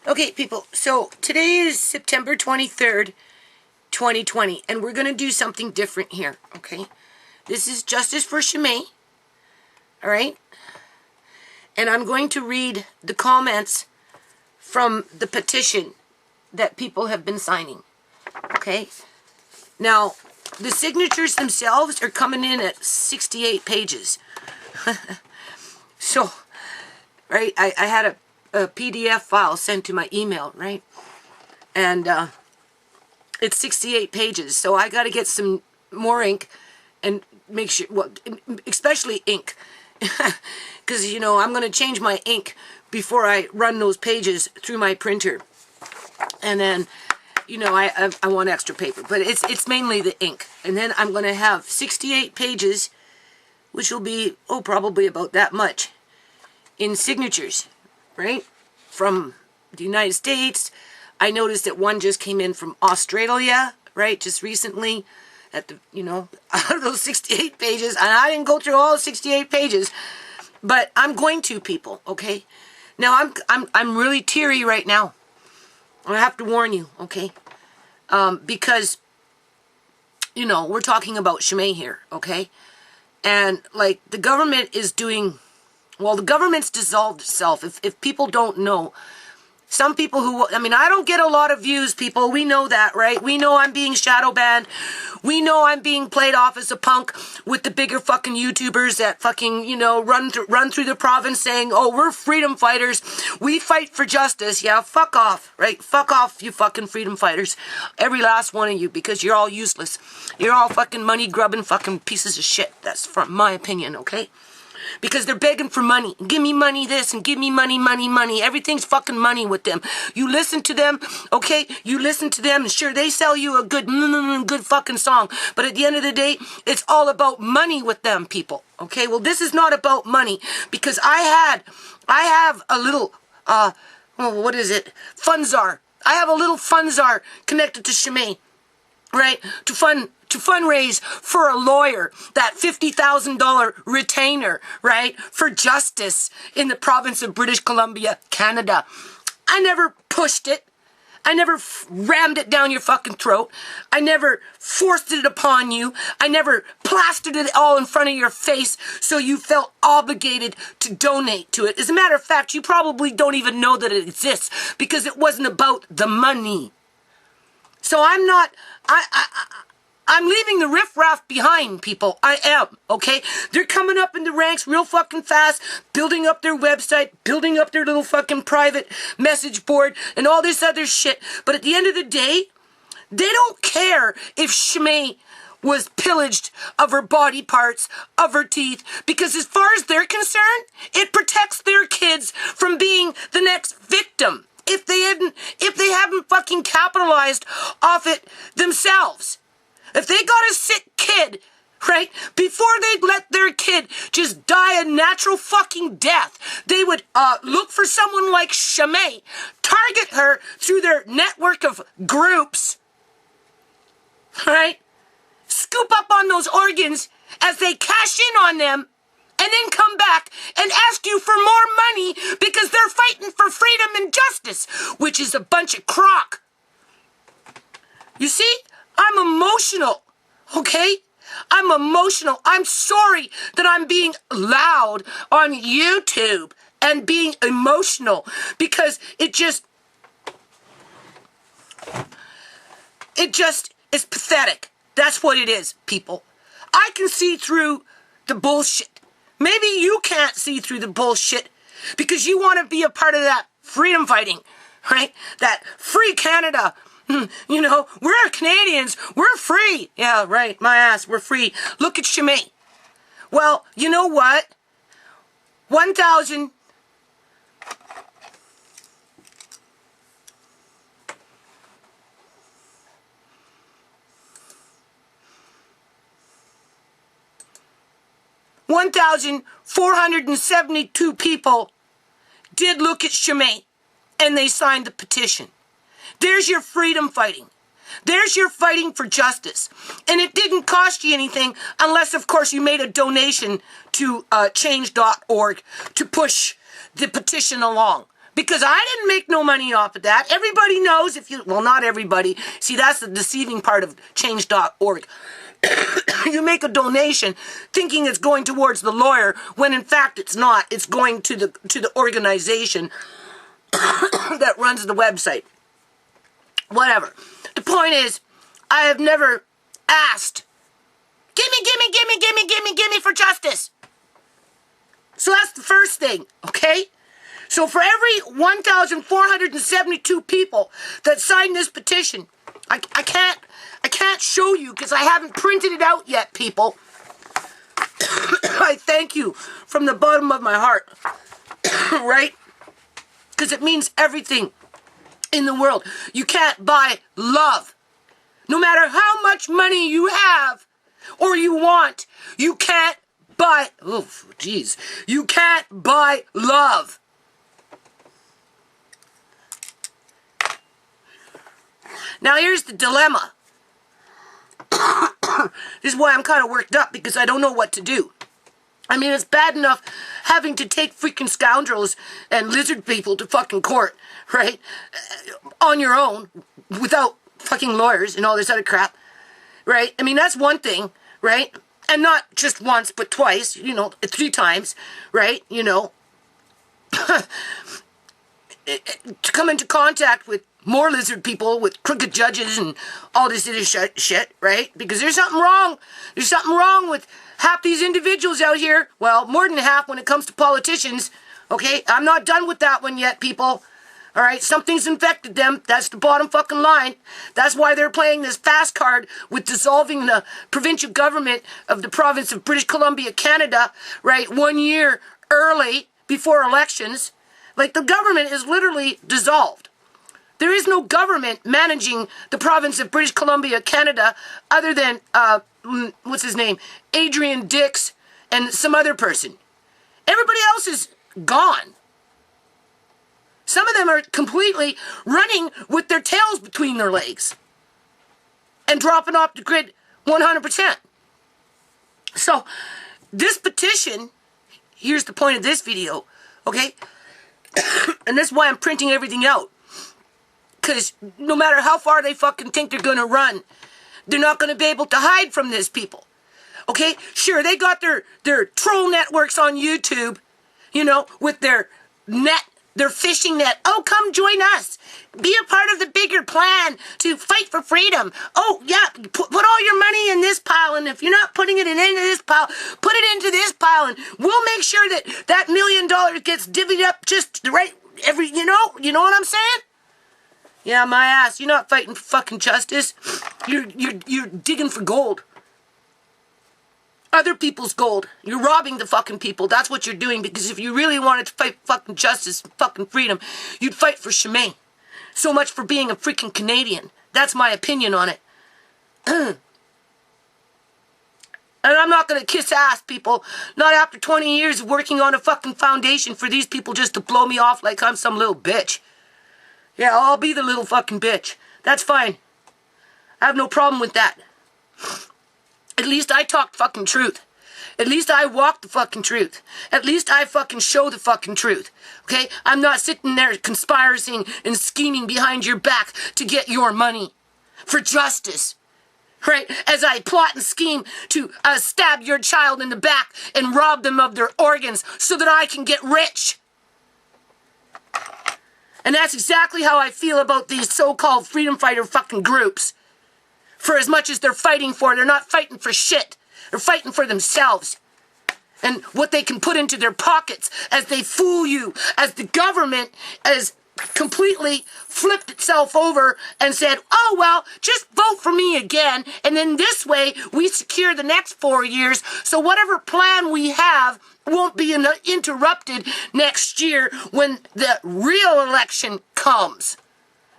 Okay, people, so today is September 23rd, 2020, and we're going to do something different here, okay? This is Justice for ShaMay, all right? And I'm going to read the comments from the petition that people have been signing, okay? Now, the signatures themselves are coming in at 68 pages. So, right, I had a PDF file sent to my email, right? And it's 68 pages, so I got to get some more ink and make sure, well, especially ink, because, you know, I'm going to change my ink before I run those pages through my printer. And then, you know, I want extra paper, but it's mainly the ink. And then I'm going to have 68 pages, which will be, probably about that much, in signatures, right? From the United States. I noticed that one just came in from Australia, right? Just recently, at the, you know, out of those 68 pages. And I didn't go through all 68 pages, but I'm going to, people, okay? Now, I'm really teary right now. I have to warn you, okay? Because, you know, we're talking about ShaMay here, okay? And, like, the government is doing, well, the government's dissolved itself. If people don't know, some people who, I mean, I don't get a lot of views, people. We know that, right? We know I'm being shadow banned. We know I'm being played off as a punk with the bigger fucking YouTubers that fucking, you know, run through the province saying, oh, we're freedom fighters. We fight for justice. Yeah, fuck off, right? Fuck off, you fucking freedom fighters. Every last one of you, because you're all useless. You're all fucking money-grubbing fucking pieces of shit. That's from my opinion, okay? Because they're begging for money. Give me money this and give me money, money, money. Everything's fucking money with them. You listen to them, okay? You listen to them, and sure, they sell you a good fucking song. But at the end of the day, it's all about money with them, people, okay? Well, this is not about money, because I have a little, what is it? Funzar. I have a little Funzar connected to ShaMay, right? To fundraise for a lawyer, that $50,000 retainer, right, for justice in the province of British Columbia, Canada. I never pushed it. I never rammed it down your fucking throat. I never forced it upon you. I never plastered it all in front of your face so you felt obligated to donate to it. As a matter of fact, you probably don't even know that it exists because it wasn't about the money. So I'm not, I'm leaving the riffraff behind, people. I am, okay? They're coming up in the ranks real fucking fast, building up their website, building up their little fucking private message board, and all this other shit. But at the end of the day, they don't care if ShaMay was pillaged of her body parts, of her teeth, because as far as they're concerned, it protects their kids from being the next victim if they haven't fucking capitalized off it themselves. If they got a sick kid, right, before they'd let their kid just die a natural fucking death, they would look for someone like ShaMay, target her through their network of groups, right, scoop up on those organs as they cash in on them, and then come back and ask you for more money because they're fighting for freedom and justice, which is a bunch of crock. You see? I'm emotional, okay? I'm emotional. I'm sorry that I'm being loud on YouTube and being emotional because it just is pathetic. That's what it is, people. I can see through the bullshit. Maybe you can't see through the bullshit because you want to be a part of that freedom fighting, right? That free Canada. You know, we're Canadians. We're free. Yeah, right. My ass. We're free. Look at ShaMay. Well, you know what? 1,000... $1,472 people did look at ShaMay and they signed the petition. There's your freedom fighting. There's your fighting for justice. And it didn't cost you anything unless, of course, you made a donation to change.org to push the petition along. Because I didn't make no money off of that. Everybody knows well, not everybody. See, that's the deceiving part of change.org. You make a donation thinking it's going towards the lawyer when in fact it's not. It's going to the organization that runs the website. Whatever. The point is, I have never asked, give me for justice. So that's the first thing, okay? So for every 1,472 people that signed this petition, I can't show you because I haven't printed it out yet, people. I thank you from the bottom of my heart, right? Because it means everything in the world. You can't buy love. No matter how much money you have or you want, you can't buy, you can't buy love. Now here's the dilemma. This is why I'm kind of worked up, because I don't know what to do. I mean, it's bad enough having to take freaking scoundrels and lizard people to fucking court, right? On your own, without fucking lawyers and all this other crap, right? I mean, that's one thing, right? And not just once, but twice, 3 times, right? To come into contact with more lizard people, with crooked judges and all this other shit, right? Because there's something wrong. There's something wrong with half these individuals out here. Well, more than half when it comes to politicians, okay? I'm not done with that one yet, people. All right, something's infected them. That's the bottom fucking line. That's why they're playing this fast card with dissolving the provincial government of the province of British Columbia, Canada, right? 1 year early before elections. Like, the government is literally dissolved. There is no government managing the province of British Columbia, Canada, other than, what's his name? Adrian Dix and some other person. Everybody else is gone. Some of them are completely running with their tails between their legs and dropping off the grid 100%. So, this petition, here's the point of this video, okay? And that's why I'm printing everything out. Because no matter how far they fucking think they're going to run, they're not going to be able to hide from this, people. Okay? Sure, they got their troll networks on YouTube, with their net, their fishing net. Oh, come join us. Be a part of the bigger plan to fight for freedom. Oh, yeah, put all your money in this pile, and if you're not putting it into this pile, put it into this pile, and we'll make sure that $1 million gets divvied up just right you know what I'm saying? Yeah, my ass, you're not fighting for fucking justice. You're digging for gold. Other people's gold. You're robbing the fucking people. That's what you're doing, because if you really wanted to fight fucking justice and fucking freedom, you'd fight for ShaMay. So much for being a freaking Canadian. That's my opinion on it. And I'm not gonna kiss ass, people. Not after 20 years of working on a fucking foundation for these people just to blow me off like I'm some little bitch. Yeah, I'll be the little fucking bitch. That's fine. I have no problem with that. At least I talk fucking truth. At least I walk the fucking truth. At least I fucking show the fucking truth. Okay? I'm not sitting there conspiring and scheming behind your back to get your money for justice. Right? As I plot and scheme to stab your child in the back and rob them of their organs so that I can get rich. And that's exactly how I feel about these so-called freedom fighter fucking groups. For as much as they're fighting for, they're not fighting for shit. They're fighting for themselves. And what they can put into their pockets as they fool you, as the government has completely flipped itself over and said, oh, well, just vote for me again. And then this way, we secure the next 4 years. So whatever plan we have won't be interrupted next year when the real election comes.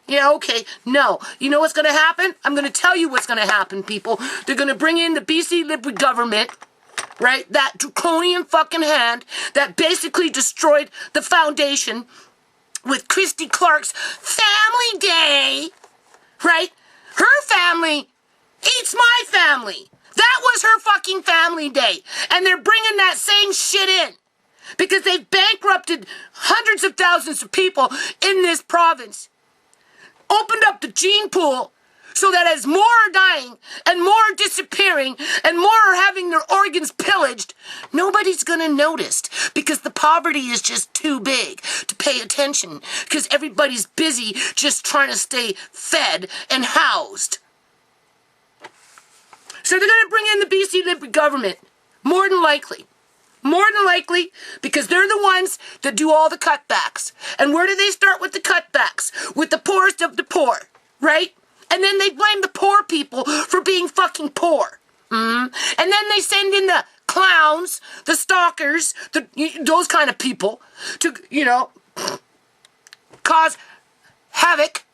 Yeah, okay, no. You know what's going to happen? I'm going to tell you what's going to happen, people. They're going to bring in the BC Liberal government, right? That draconian fucking hand that basically destroyed the foundation with Christy Clark's Family Day, right? Her family eats my family. That was her fucking Family Day. And they're bringing that same shit in. Because they've bankrupted hundreds of thousands of people in this province. Opened up the gene pool so that as more are dying and more are disappearing and more are having their organs pillaged, nobody's going to notice because the poverty is just too big to pay attention because everybody's busy just trying to stay fed and housed. So they're going to bring in the BC Liberal government, more than likely. More than likely, because they're the ones that do all the cutbacks. And where do they start with the cutbacks? With the poorest of the poor, right? And then they blame the poor people for being fucking poor. And then they send in the clowns, the stalkers, those kind of people to, cause havoc.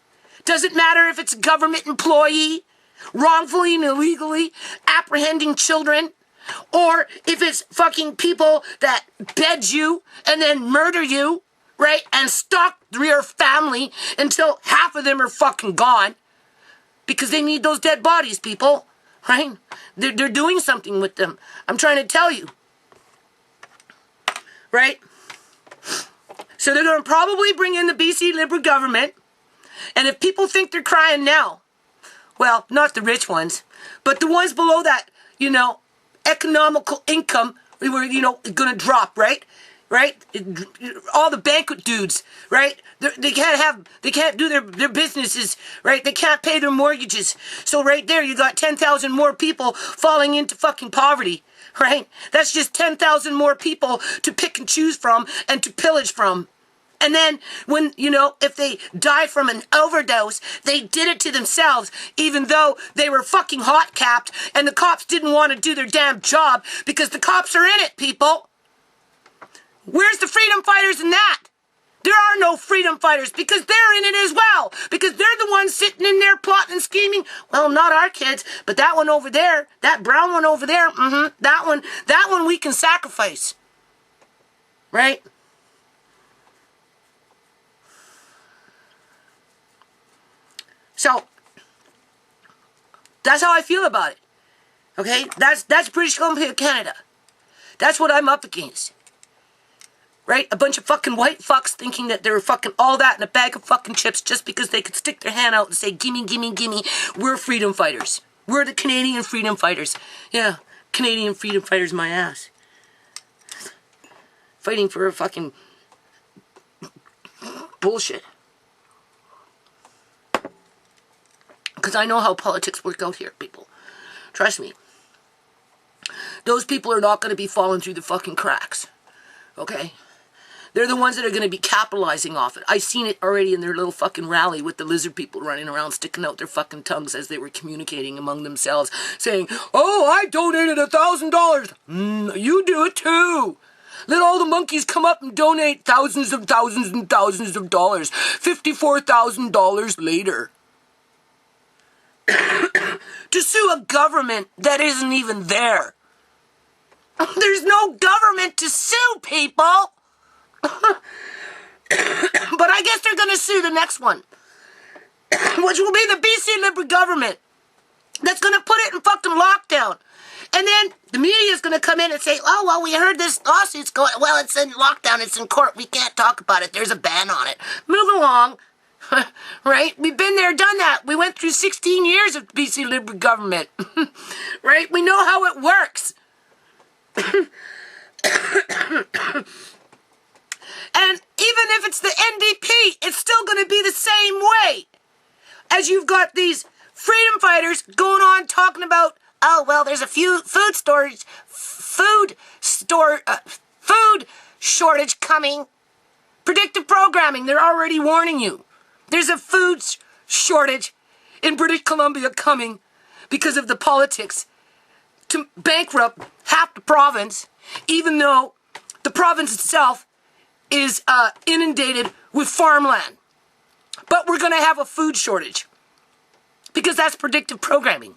Doesn't matter if it's a government employee, wrongfully and illegally apprehending children, or if it's fucking people that bed you and then murder you, right? And stalk your family until half of them are fucking gone. Because they need those dead bodies, people, right? They're doing something with them. I'm trying to tell you. Right? So they're going to probably bring in the BC Liberal government. And if people think they're crying now, well, not the rich ones, but the ones below that, economical income, we were, going to drop, right? Right? All the banquet dudes, right? They can't do their businesses, right? They can't pay their mortgages. So right there, you got 10,000 more people falling into fucking poverty, right? That's just 10,000 more people to pick and choose from and to pillage from. And then when, if they die from an overdose, they did it to themselves, even though they were fucking hot capped and the cops didn't want to do their damn job because the cops are in it, people. Where's the freedom fighters in that? There are no freedom fighters because they're in it as well. Because they're the ones sitting in there plotting and scheming. Well, not our kids, but that one over there, that brown one over there, that one we can sacrifice. Right? So, that's how I feel about it. Okay? That's British Columbia, Canada. That's what I'm up against. Right? A bunch of fucking white fucks thinking that they're fucking all that in a bag of fucking chips just because they could stick their hand out and say, gimme, gimme, gimme. We're freedom fighters. We're the Canadian freedom fighters. Yeah, Canadian freedom fighters, my ass. Fighting for a fucking bullshit. Because I know how politics work out here, people. Trust me. Those people are not going to be falling through the fucking cracks. Okay? They're the ones that are going to be capitalizing off it. I've seen it already in their little fucking rally with the lizard people running around sticking out their fucking tongues as they were communicating among themselves, saying, oh, I donated $1,000. You do it too. Let all the monkeys come up and donate thousands and thousands and thousands of dollars. $54,000 later. To sue a government that isn't even there. There's no government to sue, people. But I guess they're going to sue the next one. Which will be the BC Liberal government. That's going to put it in fucking lockdown. And then the media is going to come in and say, oh, well, we heard this lawsuit's going, well, it's in lockdown, it's in court, we can't talk about it, there's a ban on it. Move along. Right? We've been there, done that. We went through 16 years of BC Liberal government. Right? We know how it works. And even if it's the NDP, it's still going to be the same way. As you've got these freedom fighters going on talking about, oh, well, there's a few food shortage coming. Predictive programming, they're already warning you. There's a food shortage in British Columbia coming because of the politics to bankrupt half the province, even though the province itself is inundated with farmland. But we're going to have a food shortage because that's predictive programming.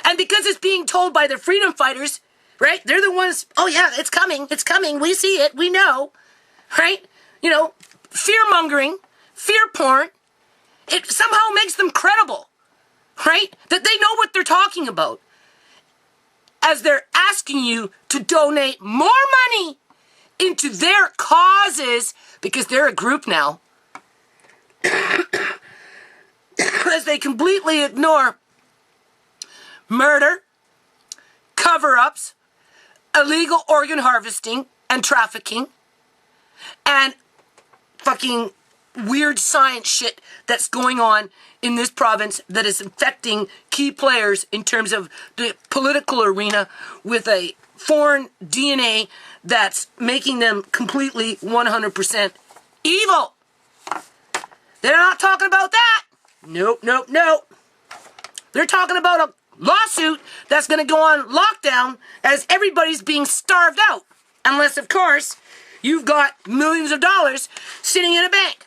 And because it's being told by the freedom fighters, right? They're the ones, oh yeah, it's coming, we see it, we know, right? Fear-mongering, fear porn, it somehow makes them credible, right? That they know what they're talking about. As they're asking you to donate more money into their causes, because they're a group now, as they completely ignore murder, cover-ups, illegal organ harvesting and trafficking, and fucking weird science shit that's going on in this province that is affecting key players in terms of the political arena with a foreign DNA that's making them completely 100% evil. They're not talking about that. Nope. They're talking about a lawsuit that's going to go on lockdown as everybody's being starved out. Unless, of course, you've got millions of dollars sitting in a bank.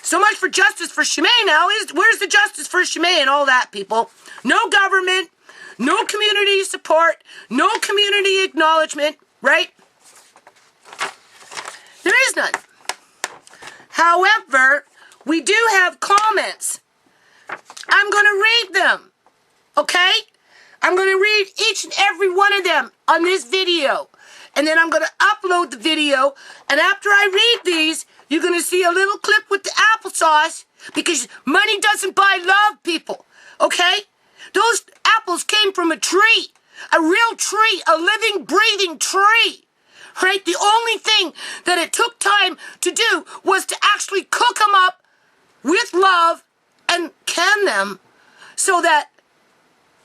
So much for justice for ShaMay now. Where's the justice for ShaMay and all that, people? No government, no community support, no community acknowledgement, right? There is none. However, we do have comments. I'm going to read them, okay? I'm going to read each and every one of them on this video. And then I'm going to upload the video. And after I read these, you're going to see a little clip with the applesauce, because money doesn't buy love, people, okay? Those apples came from a tree, a real tree, a living, breathing tree, right? The only thing that it took time to do was to actually cook them up with love and can them so that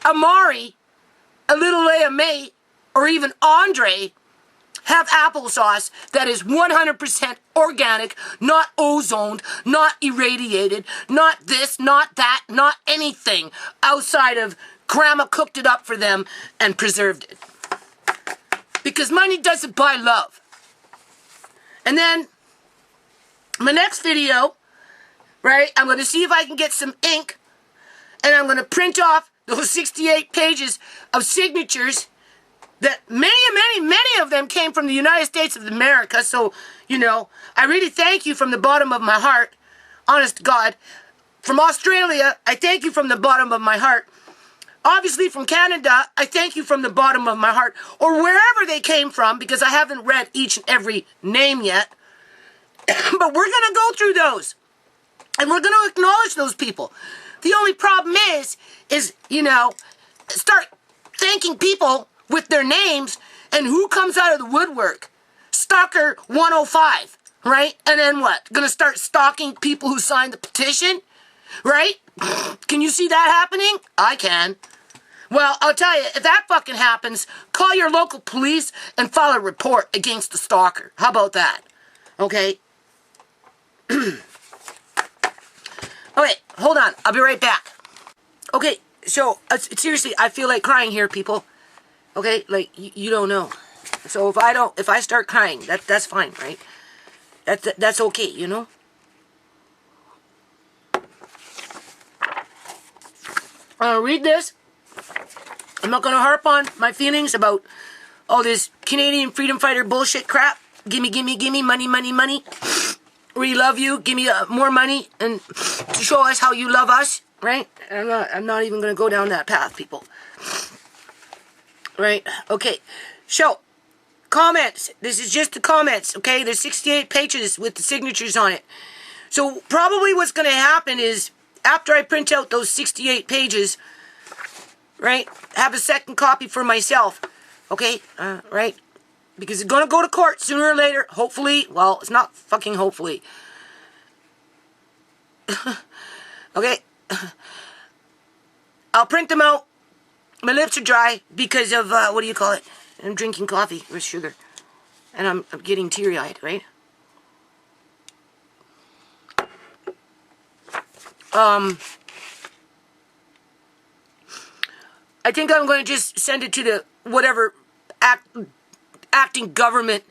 Amari, a little Leia May, or even Andre have applesauce that is 100% organic, not ozoned, not irradiated, not this, not that, not anything outside of grandma cooked it up for them and preserved it. Because money doesn't buy love. And then my next video, right, I'm going to see if I can get some ink, and I'm going to print off those 68 pages of signatures that many of them came from the United States of America. So, you know, I really thank you from the bottom of my heart. Honest to God. From Australia, I thank you from the bottom of my heart. Obviously from Canada, I thank you from the bottom of my heart. Or wherever they came from, because I haven't read each and every name yet. But we're going to go through those. And we're going to acknowledge those people. The only problem is, you know, start thanking people with their names, and who comes out of the woodwork? Stalker 105, right? And then what? Gonna start stalking people who signed the petition, right? Can you see that happening? I can. Well, I'll tell you, if that fucking happens, call your local police and file a report against the stalker. How about that? Okay? Okay, hold on. I'll be right back. Okay, so, seriously, I feel like crying here, people. Okay, like, you don't know. So if I start crying, that's fine, right? That's okay, you know? I'll read this. I'm not gonna harp on my feelings about all this Canadian freedom fighter bullshit crap. Gimme, money. We love you. Give me more money and to show us how you love us, right? I'm not even gonna go down that path, people. Right, okay, so, comments, this is just the comments, okay, there's 68 pages with the signatures on it, so probably what's going to happen is, after I print out those 68 pages, right, have a second copy for myself, okay, right, because it's going to go to court sooner or later, hopefully, well, it's not fucking hopefully, okay, I'll print them out. My lips are dry because of, what do you call it? I'm drinking coffee with sugar. And I'm getting teary-eyed, right? I think I'm going to just send it to the whatever acting government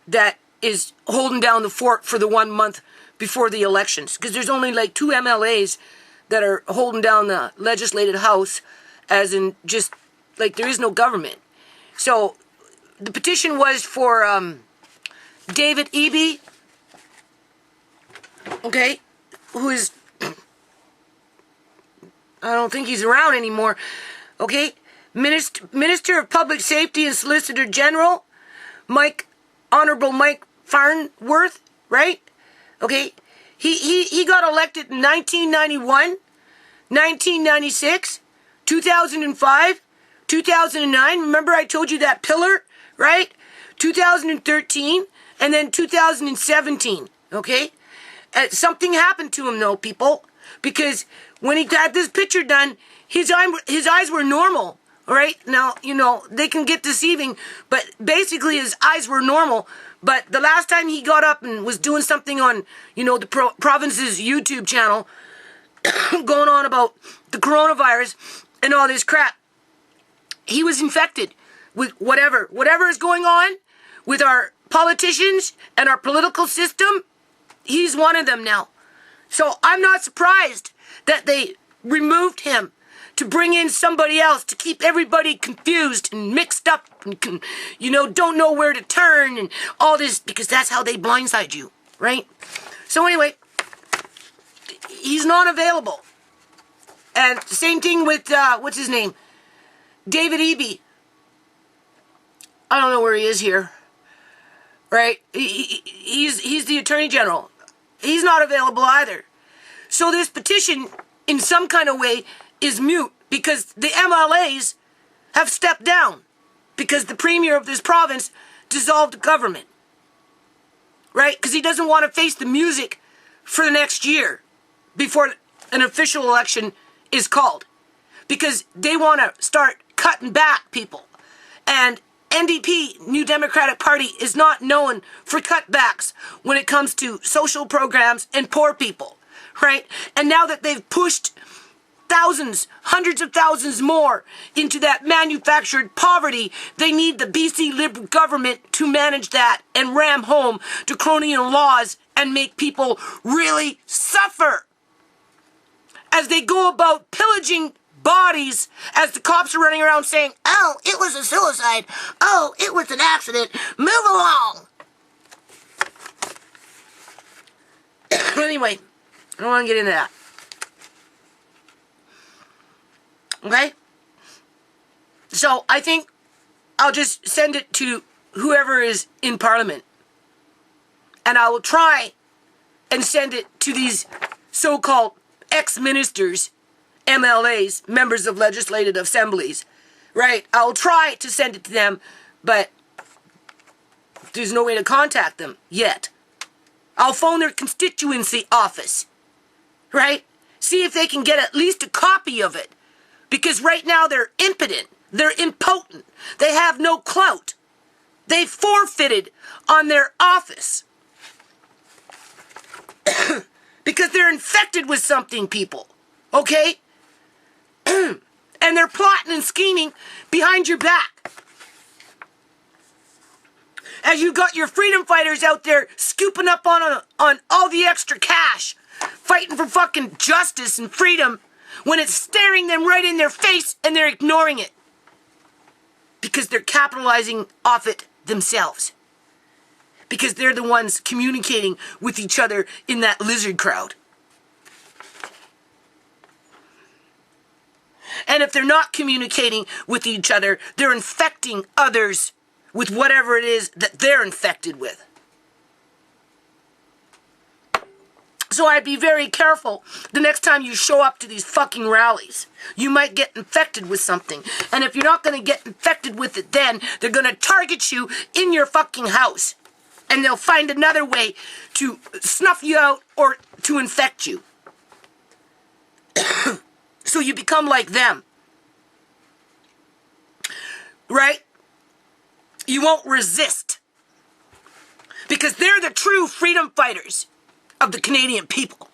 that is holding down the fort for the 1 month before the elections. Because there's only like 2 MLAs that are holding down the legislative house, as in just, like, there is no government. So, the petition was for, David Eby, okay, who is, I don't think he's around anymore, okay, Minister of Public Safety and Solicitor General, Honorable Mike Farnworth, right? Okay, he got elected in 1991, 1996, 2005, 2009. Remember I told you that pillar, right? 2013, and then 2017, okay? Something happened to him, though, people, because when he had this picture done, his eyes were normal, all right? Now, you know, they can get deceiving, but basically his eyes were normal. But the last time he got up and was doing something on, you know, the province's YouTube channel, going on about the coronavirus and all this crap, he was infected with whatever is going on with our politicians and our political system. He's one of them now. So I'm not surprised that they removed him to bring in somebody else to keep everybody confused and mixed up and, you know, don't know where to turn and all this, because that's how they blindside you, right? So anyway, he's not available. And same thing with, what's his name? David Eby. I don't know where he is here, right? He's the Attorney General. He's not available either. So this petition, in some kind of way, is mute because the MLAs have stepped down because the premier of this province dissolved the government, right? Because he doesn't want to face the music for the next year before an official election is called, because they want to start cutting back people. And NDP, New Democratic Party, is not known for cutbacks when it comes to social programs and poor people, right? And now that they've pushed thousands, hundreds of thousands more into that manufactured poverty, they need the BC Liberal government to manage that and ram home draconian laws and make people really suffer as they go about pillaging bodies, as the cops are running around saying, "Oh, it was a suicide. Oh, it was an accident. Move along." Anyway, I don't want to get into that. Okay? So I think I'll just send it to whoever is in Parliament. And I will try and send it to these so-called ex-ministers, MLAs, members of legislative assemblies, right? I'll try to send it to them, but there's no way to contact them yet. I'll phone their constituency office, right? See if they can get at least a copy of it. Because right now they're impotent. They're impotent. They have no clout. They forfeited on their office. Because they're infected with something, people. Okay? And they're plotting and scheming behind your back. As you got your freedom fighters out there scooping up on all the extra cash, fighting for fucking justice and freedom, when it's staring them right in their face and they're ignoring it. Because they're capitalizing off it themselves. Because they're the ones communicating with each other in that lizard crowd. And if they're not communicating with each other, they're infecting others with whatever it is that they're infected with. So I'd be very careful the next time you show up to these fucking rallies. You might get infected with something. And if you're not going to get infected with it then, they're going to target you in your fucking house. And they'll find another way to snuff you out or to infect you. So you become like them. Right? You won't resist. Because they're the true freedom fighters of the Canadian people.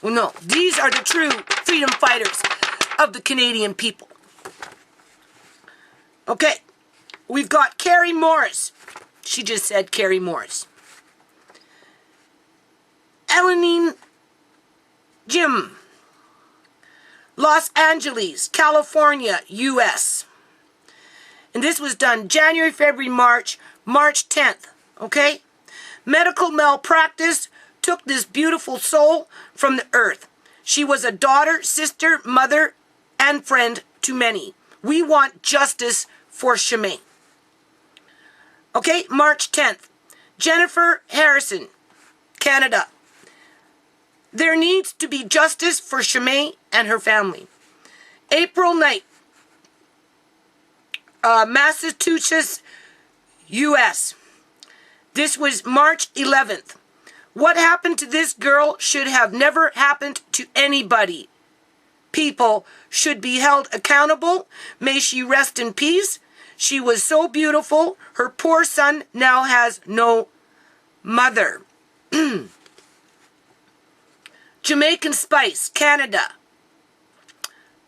Well, no, these are the true freedom fighters of the Canadian people. Okay, we've got Carrie Morris. She just said Carrie Morris. Elenine Jim, Los Angeles, California, U.S. And this was done January, February, March 10th, okay? Medical malpractice took this beautiful soul from the earth. She was a daughter, sister, mother, and friend to many. We want justice for ShaMay. Okay, March 10th. Jennifer Harrison, Canada. There needs to be justice for ShaMay and her family. April 9th. Massachusetts, U.S. This was March 11th. What happened to this girl should have never happened to anybody. People should be held accountable. May she rest in peace. She was so beautiful. Her poor son now has no mother. Jamaican Spice, Canada.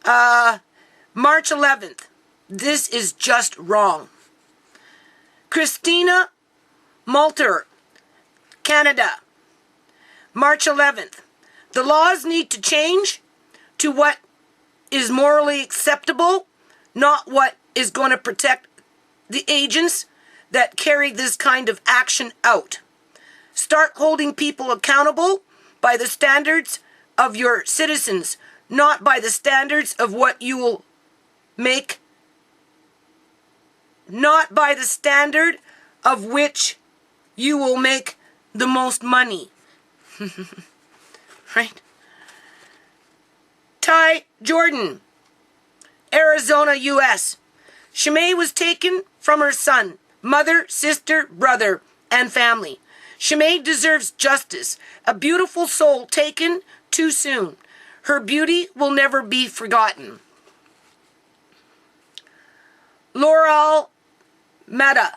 March 11th. This is just wrong. Christina Malter, Canada. March 11th. The laws need to change to what is morally acceptable, not what is going to protect the agents that carry this kind of action out. Start holding people accountable by the standards of your citizens, not by the standards of what you will make, not by the standard of which you will make the most money. Right? Ty Jordan, Arizona, U.S. ShaMay was taken from her son, mother, sister, brother, and family. ShaMay deserves justice. A beautiful soul taken too soon. Her beauty will never be forgotten. Laurel Meta,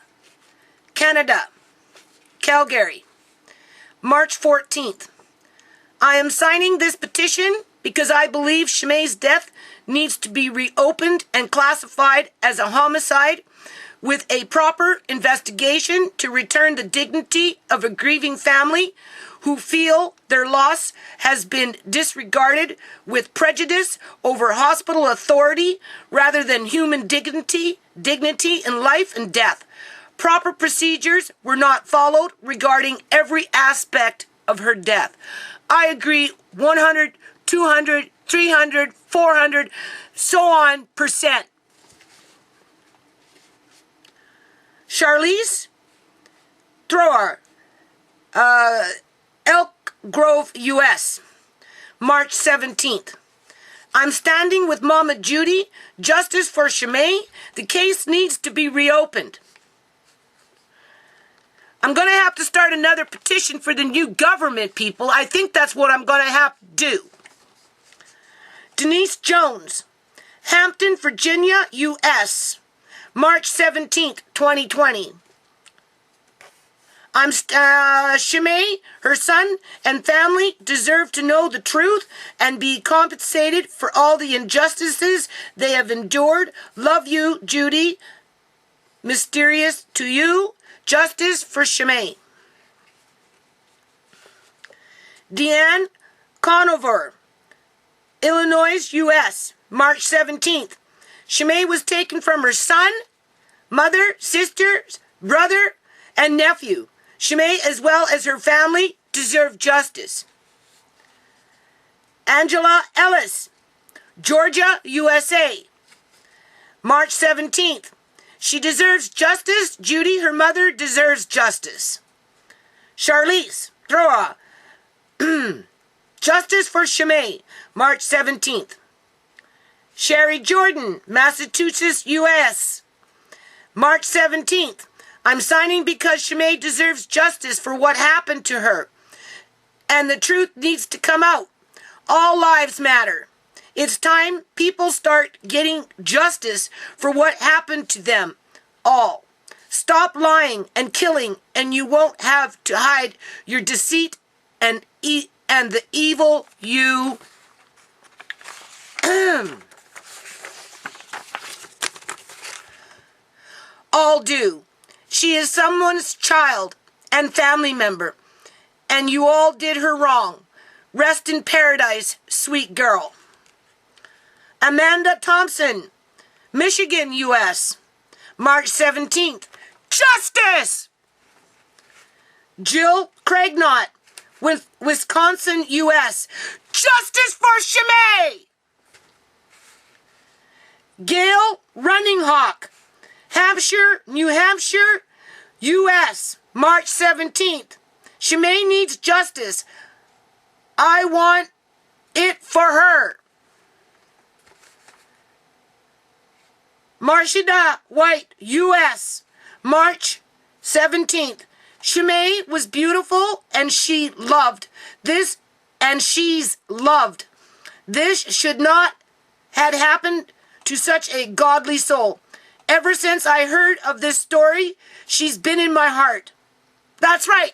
Canada, Calgary, March 14th. I am signing this petition because I believe ShaMay's death needs to be reopened and classified as a homicide with a proper investigation to return the dignity of a grieving family who feel their loss has been disregarded with prejudice over hospital authority rather than human dignity in life and death. Proper procedures were not followed regarding every aspect of her death. I agree 100, 200, 300, 400, so on %. Charlize Thrower, Elk Grove, U.S., March 17th. I'm standing with Mama Judy. Justice for ShaMay. The case needs to be reopened. I'm going to have to start another petition for the new government, people. I think that's what I'm going to have to do. Denise Jones, Hampton, Virginia, U.S., March 17th, 2020. ShaMay, her son, and family deserve to know the truth and be compensated for all the injustices they have endured. Love you, Judy. Mysterious to you. Justice for ShaMay. Deanne Conover, Illinois, U.S., March 17th. ShaMay was taken from her son, mother, sisters, brother, and nephew. ShaMay, as well as her family, deserve justice. Angela Ellis, Georgia, USA, March 17th. She deserves justice. Judy, her mother, deserves justice. Charlize Thrower, Justice for ShaMay, March 17th. Sherry Jordan, Massachusetts, U.S., March 17th. I'm signing because ShaMay deserves justice for what happened to her. And the truth needs to come out. All lives matter. It's time people start getting justice for what happened to them all. Stop lying and killing, and you won't have to hide your deceit and the evil you all do. She is someone's child and family member, and you all did her wrong. Rest in paradise, sweet girl. Amanda Thompson, Michigan, U.S., March 17th. Justice! Jill Craignott, Wisconsin, U.S., Justice for ShaMay! Gail Running Hawk, Hampshire, New Hampshire, U.S., March 17th. ShaMay needs justice. I want it for her. Marshida White, U.S., March 17th. ShaMay was beautiful and she loved this, and she's loved. This should not have happened to such a godly soul. Ever since I heard of this story, she's been in my heart. That's right.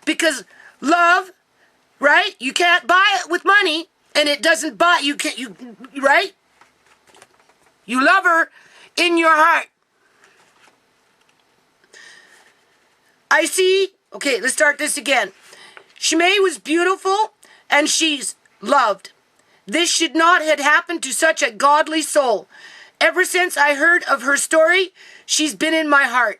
Because love, right? You can't buy it with money, and it doesn't buy you, right? You love her in your heart. I see. Okay, let's start this again. ShaMay was beautiful and she's loved. This should not have happened to such a godly soul. Ever since I heard of her story, she's been in my heart.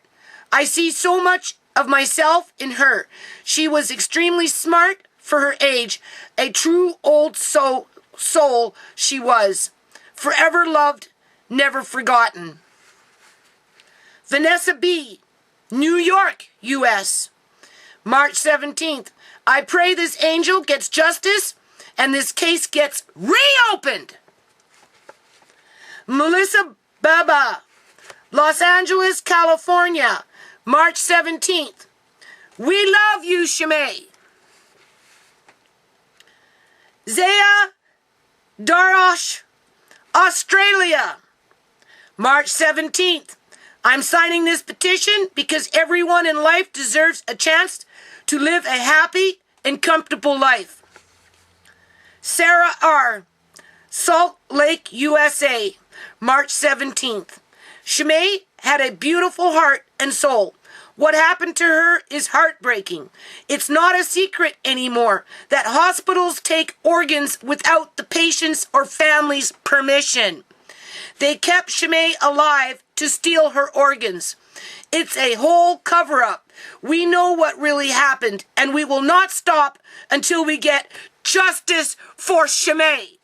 I see so much of myself in her. She was extremely smart for her age. A true old soul she was. Forever loved, never forgotten. Vanessa B., New York, U.S., March 17th. I pray this angel gets justice and this case gets reopened. Melissa Baba, Los Angeles, California, March 17th. We love you, ShaMay. Zaya Darash, Australia, March 17th. I'm signing this petition because everyone in life deserves a chance to live a happy and comfortable life. Sarah R., Salt Lake, USA, March 17th. ShaMay had a beautiful heart and soul. What happened to her is heartbreaking. It's not a secret anymore that hospitals take organs without the patient's or family's permission. They kept ShaMay alive to steal her organs. It's a whole cover-up. We know what really happened, and we will not stop until we get justice for ShaMay.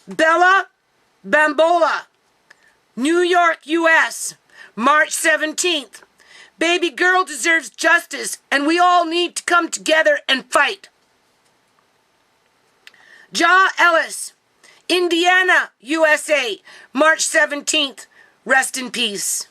Bella Bambola, New York, U.S., March 17th. Baby girl deserves justice, and we all need to come together and fight. Ja Ellis, Indiana, USA, March 17th. Rest in peace.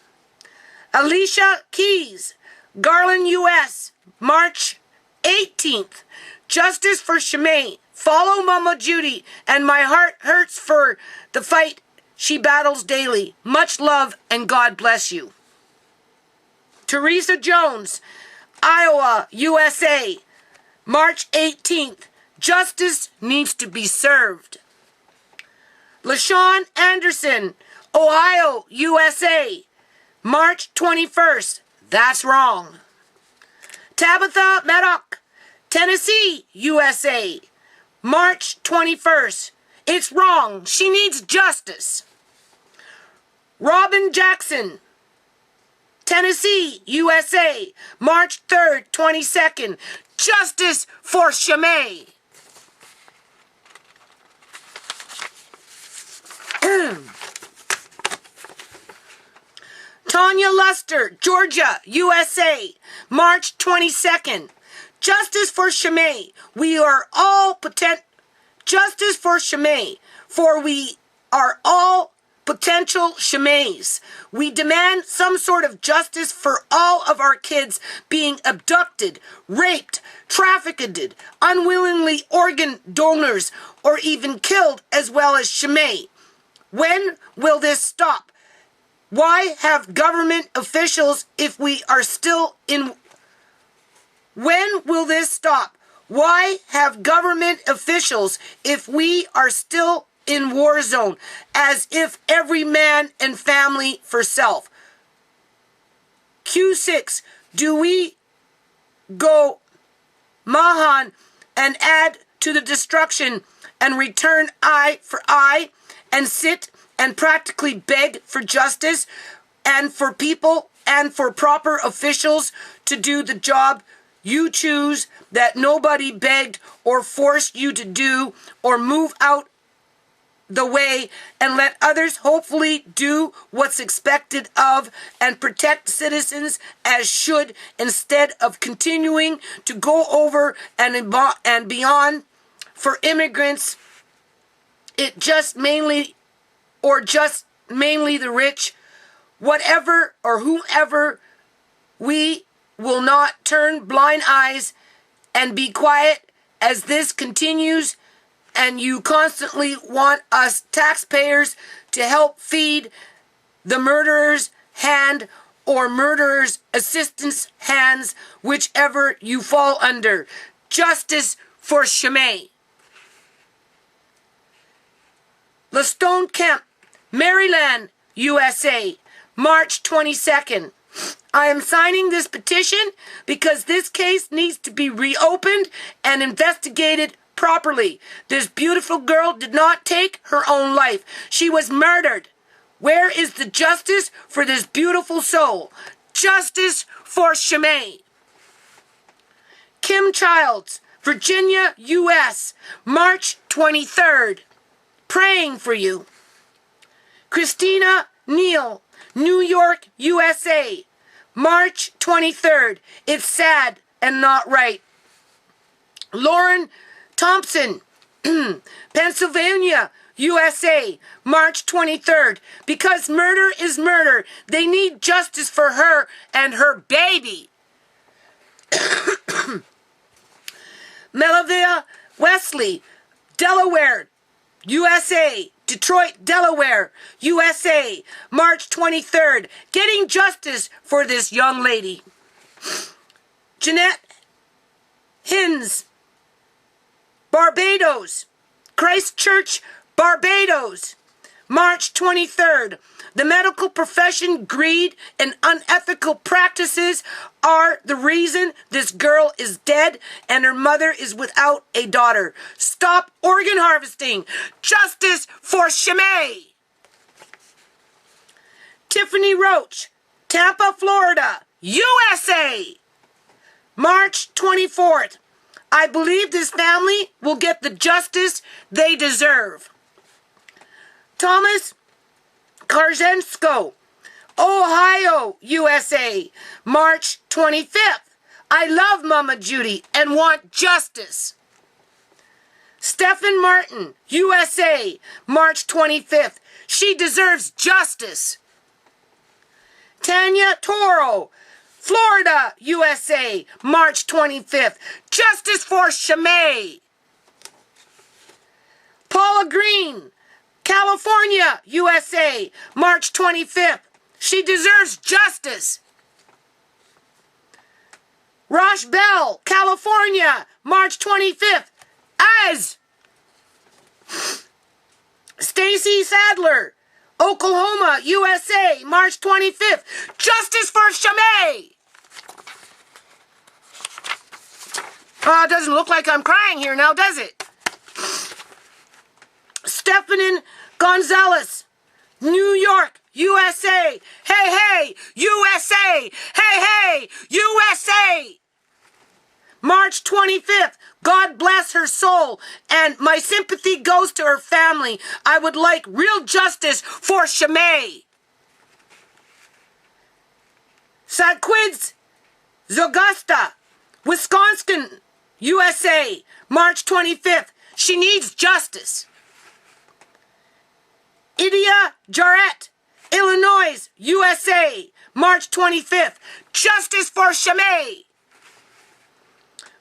Alicia Keys, Garland, U.S., March 18th. Justice for ShaMay. Follow Mama Judy, and my heart hurts for the fight she battles daily. Much love, and God bless you. Teresa Jones, Iowa, USA, March 18th. Justice needs to be served. LaShawn Anderson, Ohio, USA, March 21st. That's wrong. Tabitha Maddock, Tennessee, USA, March 21st. It's wrong. She needs justice. Robin Jackson, Tennessee, USA, March 3rd, 22nd. Justice for ShaMay. Tanya Luster, Georgia, USA, March 22nd. Justice for ShaMay. We are all Justice for ShaMay, for we are all potential ShaMays. We demand some sort of justice for all of our kids being abducted, raped, trafficked, unwillingly organ donors, or even killed, as well as ShaMay. When will this stop? Why have government officials if we are still in... When will this stop? Why have government officials if we are still in war zone, as if every man and family for self? Q6, do we go Mahan and add to the destruction and return eye for eye and sit and practically beg for justice and for people and for proper officials to do the job you choose that nobody begged or forced you to do, or move out the way and let others hopefully do what's expected of and protect citizens as should, instead of continuing to go over and beyond for immigrants. It just mainly the rich, whatever or whoever. We will not turn blind eyes and be quiet as this continues, and you constantly want us taxpayers to help feed the murderer's hand or murderer's assistant's hands, whichever you fall under. Justice for ShaMay. Lestone Kemp, Maryland, USA, March 22nd. I am signing this petition because this case needs to be reopened and investigated properly. This beautiful girl did not take her own life. She was murdered. Where is the justice for this beautiful soul? Justice for ShaMay. Kim Childs, Virginia, U.S., March 23rd. Praying for you. Christina Neal, New York, USA, March 23rd. It's sad and not right. Lauren Thompson, Pennsylvania, USA, March 23rd. Because murder is murder, they need justice for her and her baby. Melville Wesley, Delaware, USA, Detroit, Delaware, USA, March 23rd. Getting justice for this young lady. Jeanette Hins, Barbados, Christchurch, Barbados, March 23rd. The medical profession, greed, and unethical practices are the reason this girl is dead and her mother is without a daughter. Stop organ harvesting. Justice for ShaMay. Tiffany Roach, Tampa, Florida, USA, March 24th. I believe this family will get the justice they deserve. Thomas Karzensko, Ohio, USA, March 25th. I love Mama Judy and want justice. Stephen Martin, USA, March 25th. She deserves justice. Tanya Toro, Florida, USA, March 25th. Justice for ShaMay. Paula Green, California, USA, March 25th. She deserves justice. Rosh Bell, California, March 25th. As Stacy Sadler, Oklahoma, USA, March 25th. Justice for ShaMay. It doesn't look like I'm crying here now, does it? Stephanie Gonzalez, New York, USA. Hey, hey, USA. Hey, hey, USA. March 25th. God bless her soul, and my sympathy goes to her family. I would like real justice for ShaMay. Saquids Zogusta, Wisconsin, USA, March 25th. She needs justice. Idia Jarrett, Illinois, USA, March 25th. Justice for ShaMay.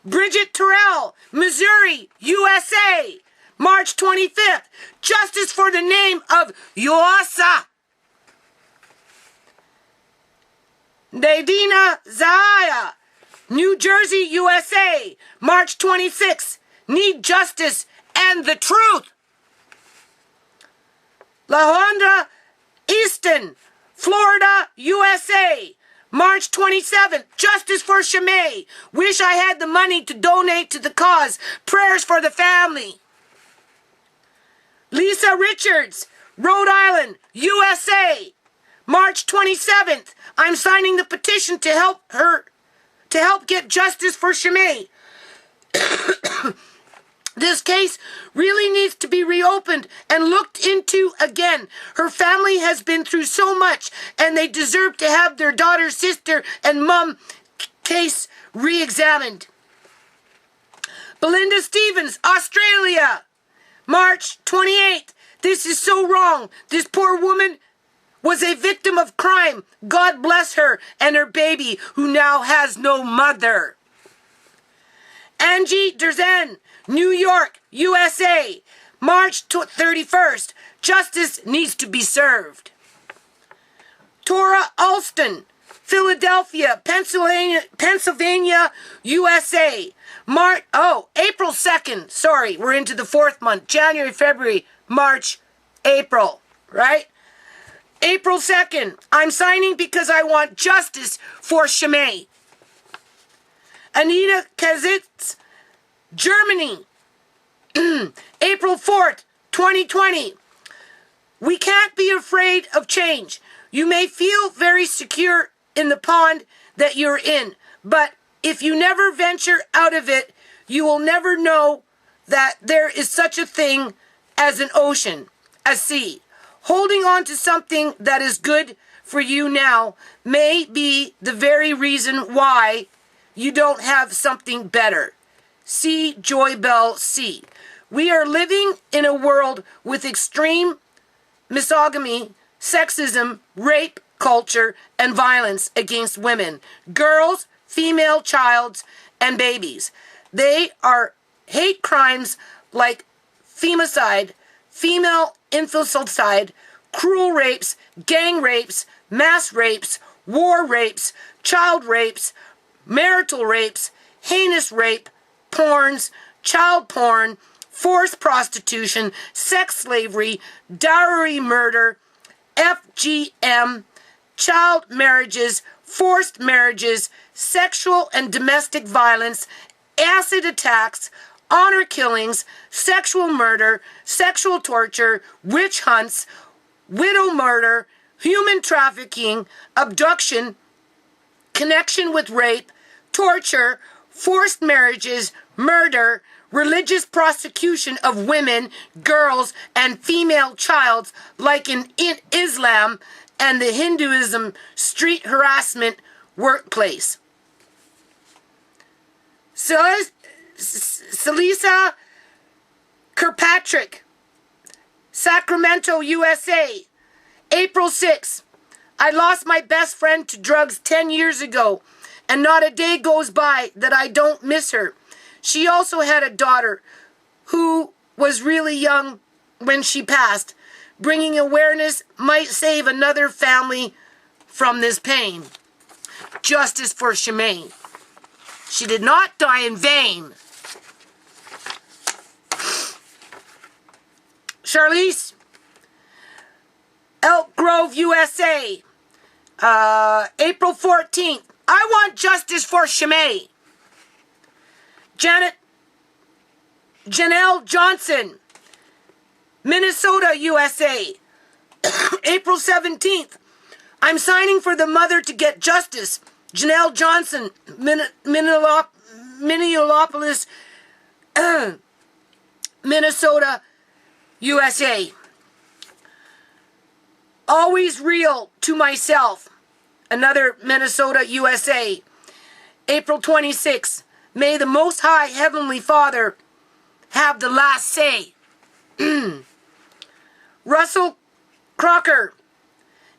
Bridget Terrell, Missouri, USA, March 25th. Justice for the name of Yoasa. Nadina Zaya, New Jersey, USA, March 26th. Need justice and the truth. LaHonda Easton, Florida, USA, March 27th. Justice for ShaMay. Wish I had the money to donate to the cause. Prayers for the family. Lisa Richards, Rhode Island, USA, March 27th. I'm signing the petition to help get justice for ShaMay. This case really needs to be reopened and looked into again. Her family has been through so much, and they deserve to have their daughter, sister, and mom case re-examined. Belinda Stevens, Australia, March 28th. This is so wrong. This poor woman was a victim of crime. God bless her and her baby, who now has no mother. Angie Derzen, New York, USA, March 31st. Justice needs to be served. Tora Alston, Philadelphia, Pennsylvania, USA. April 2nd. Sorry, we're into the 4th month. January, February, March, April, right? April 2nd. I'm signing because I want justice for ShaMay. Anita Kazitz, Germany, April 4th, 2020. We can't be afraid of change. You may feel very secure in the pond that you're in, but if you never venture out of it, you will never know that there is such a thing as an ocean, a sea. Holding on to something that is good for you now may be the very reason why you don't have something better. See Joy Bell C. We are living in a world with extreme misogyny, sexism, rape culture, and violence against women, girls, female childs, and babies. They are hate crimes like femicide, female infanticide, cruel rapes, gang rapes, mass rapes, war rapes, child rapes, marital rapes, heinous rape, porns, child porn, forced prostitution, sex slavery, dowry murder, FGM, child marriages, forced marriages, sexual and domestic violence, acid attacks, honor killings, sexual murder, sexual torture, witch hunts, widow murder, human trafficking, abduction, connection with rape, torture, forced marriages, murder, religious prosecution of women, girls, and female childs, like in Islam and the Hinduism street harassment workplace. Celisa Kirkpatrick, Sacramento, USA, April 6th. I lost my best friend to drugs 10 years ago, and not a day goes by that I don't miss her. She also had a daughter who was really young when she passed. Bringing awareness might save another family from this pain. Justice for ShaMay. She did not die in vain. Charlize, Elk Grove, USA, April 14th. I want justice for ShaMay. Janelle Johnson, Minnesota, USA, April 17th. I'm signing for the mother to get justice. Janelle Johnson, Minneapolis, Minnesota, USA. Always real to myself. Another Minnesota, USA. April 26th. May the Most High Heavenly Father have the last say. Russell Crocker,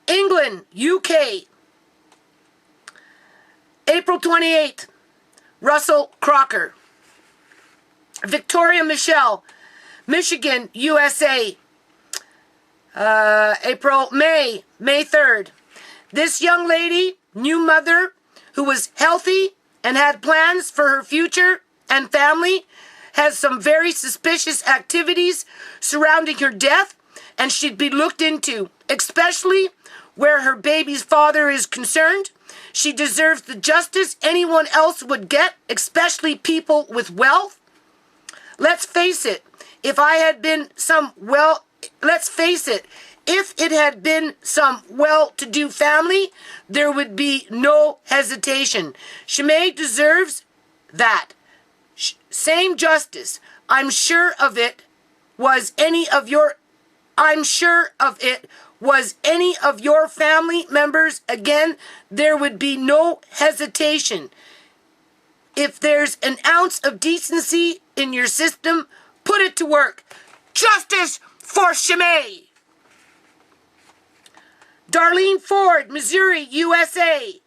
England, UK. April 28th. Russell Crocker. Victoria Michelle, Michigan, USA. May 3rd. This young lady, new mother, who was healthy and had plans for her future and family, has some very suspicious activities surrounding her death, and should be looked into, especially where her baby's father is concerned. She deserves the justice anyone else would get, especially people with wealth. Let's face it, if it had been some well-to-do family, there would be no hesitation. ShaMay deserves that. Same justice, I'm sure of it was any of your family members, again, there would be no hesitation. If there's an ounce of decency in your system, put it to work. Justice for ShaMay. Darlene Ford, Missouri, USA.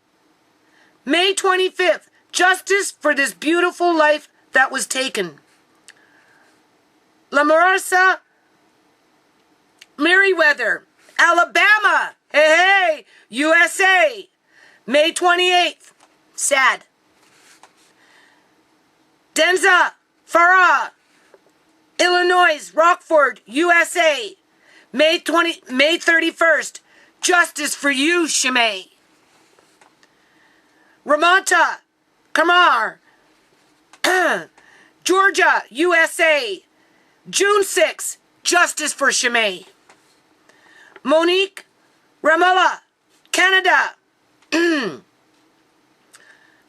May 25th. Justice for this beautiful life that was taken. La Marissa Merriweather, Alabama. Hey, USA. May 28th. Sad. Denza Farah, Illinois, Rockford, USA. May 31st. Justice for you, ShaMay. Ramanta Kamar, Georgia, USA. June 6th. Justice for ShaMay. Monique Ramallah, Canada.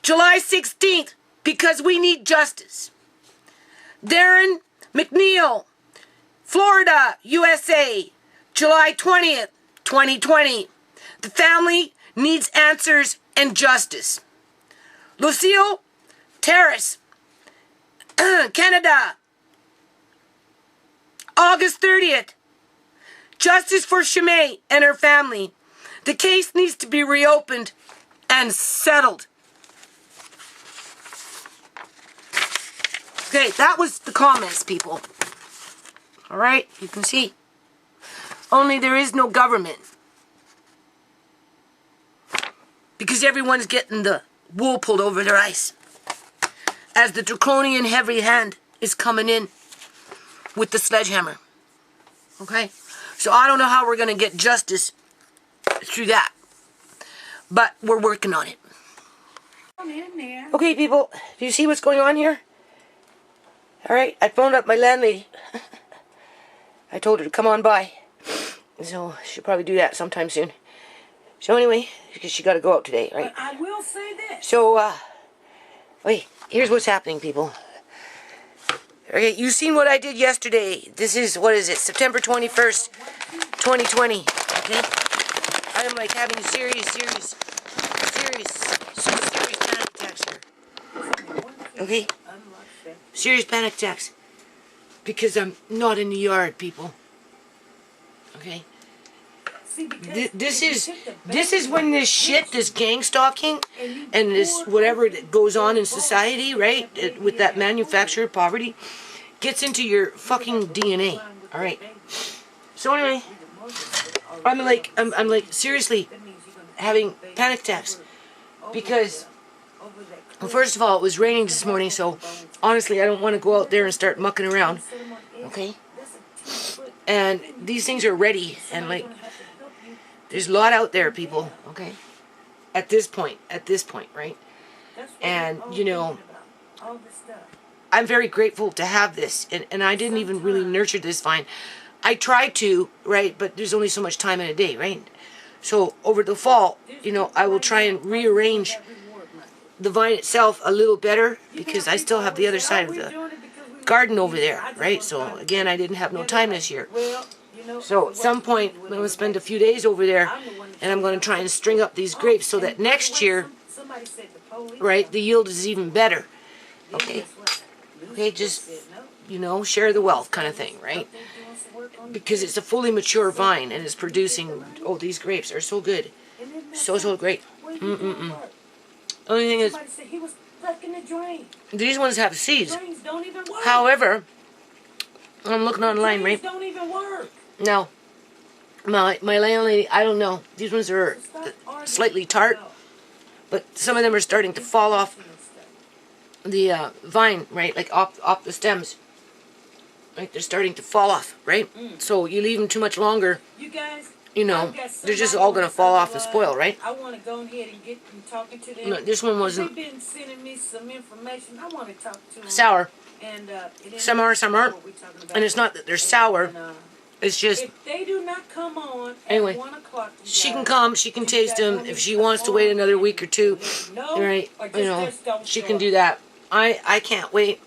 July 16th. Because we need justice. Darren McNeil, Florida, USA. July 20th, 2020. The family needs answers and justice. Lucille Terrace, Canada. August 30th. Justice for ShaMay and her family. The case needs to be reopened and settled. Okay, that was the comments, people. Alright, you can see. Only there is no government. Because everyone's getting the wool pulled over their eyes. As the draconian heavy hand is coming in with the sledgehammer. Okay? So I don't know how we're going to get justice through that. But we're working on it. Okay, people. Do you see what's going on here? Alright, I phoned up my landlady. I told her to come on by. So, she'll probably do that sometime soon. So anyway, because she got to go out today, right? But I will say this. So, wait, here's what's happening, people. Okay, you've seen what I did yesterday. This is, what is it, September 21st, 2020. Okay? I am like having serious panic attacks here. Okay? Serious panic attacks. Because I'm not in the yard, people. Okay? This is when this shit, this gang stalking, and this whatever that goes on in society, right? With that manufactured poverty, gets into your fucking DNA. Alright. So anyway, I'm like seriously having panic attacks. Because, well, first of all, it was raining this morning, so honestly, I don't want to go out there and start mucking around. Okay? And these things are ready, and like, there's a lot out there, people, okay? At this point, right? And, you know, I'm very grateful to have this, and I didn't even really nurture this vine. I tried to, right, but there's only so much time in a day, right? So, over the fall, you know, I will try and rearrange the vine itself a little better, because I still have the other side of the garden over there, right? So, again, I didn't have no time this year. So at some point, I'm going to spend a few days over there, and I'm going to try and string up these grapes so that next year, right, the yield is even better. Okay? Okay, just, you know, share the wealth kind of thing, right? Because it's a fully mature vine, and it's producing, oh, these grapes are so good. So great. Only thing is, these ones have seeds. However, I'm looking online, right? No. My landlady, I don't know. These ones are slightly tart, but some of them are starting to fall off the vine, right? Like off the stems. Right? They're starting to fall off, right? So you leave them too much longer, you know, they're just all going to fall off and spoil, right? I want to go ahead and get them talking to them. No, this one wasn't. They've been sending me some information. I want to talk to them. Sour. And, some are, some aren't. And it's not that they're sour. It's just, if they do not come on anyway, at 1 o'clock, she can come, she can taste them. If she wants to wait another week or two, right, you know, she can do that. I can't wait,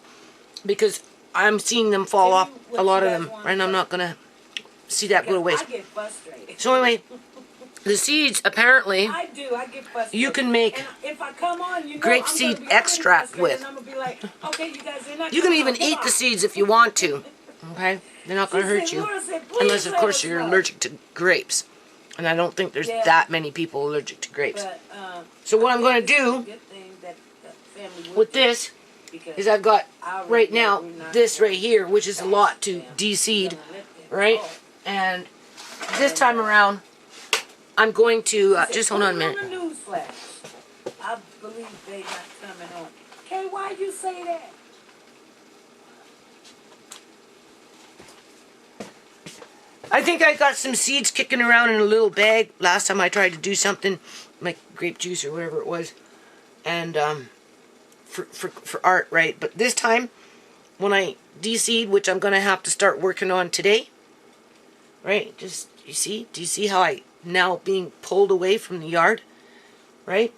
because I'm seeing them fall Tell off, me a what lot you of guys them, wanna and I'm do. not gonna see that go to Because waste. I get frustrated. So anyway, the seeds apparently I do. I get frustrated. you can make And if I come on, you know, grape I'm gonna seed be already extract frustrated, with. and I'm gonna be like, okay, you guys, they're not You can coming even on. Come eat the on. seeds if you want to. Okay, they're not She gonna hurt said, you, Laura said, please unless of let course us you're know. allergic to grapes. And I don't think there's Yeah. that many people allergic to grapes. But, So what I'm going to it's a do good thing that the family with went to, this because is I've got I already right know now we're not this going right here, which is a lot to them. de-seed, We're gonna let them right? go. And this time around, I'm going to He said, just hold on a minute. Put it on the news flash. I believe they not coming on. Okay, why you say that? I think I got some seeds kicking around in a little bag last time I tried to do something like grape juice or whatever it was, and for art, right? But this time, when I de-seed, which I'm gonna have to start working on today, right? Just do you see how I now being pulled away from the yard, right?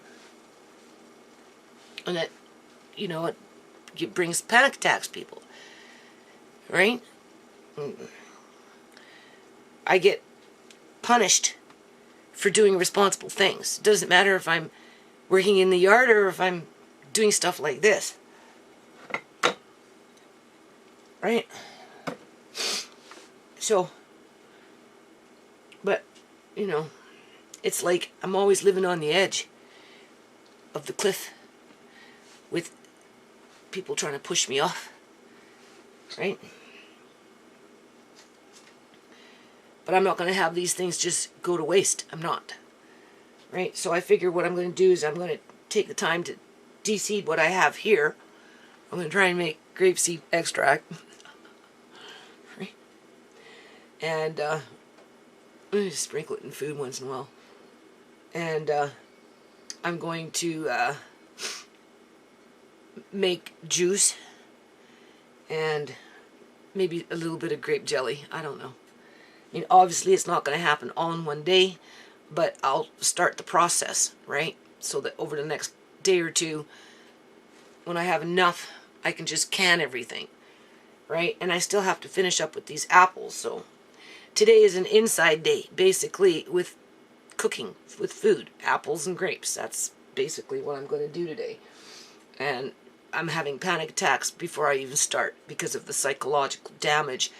And that, you know, it brings panic attacks, people, right? I get punished for doing responsible things. It doesn't matter if I'm working in the yard or if I'm doing stuff like this. Right? So, but, you know, it's like I'm always living on the edge of the cliff with people trying to push me off. Right? But I'm not going to have these things just go to waste. I'm not. Right? So I figure what I'm going to do is I'm going to take the time to de-seed what I have here. I'm going to try and make grapeseed extract. Right? And I'm going to sprinkle it in food once in a while. And I'm going to make juice and maybe a little bit of grape jelly. I don't know. I mean, obviously it's not going to happen all in one day, but I'll start the process, right? So that over the next day or two, when I have enough, I can just can everything, right? And I still have to finish up with these apples. So today is an inside day, basically, with cooking, with food, apples and grapes. That's basically what I'm going to do today. And I'm having panic attacks before I even start because of the psychological damage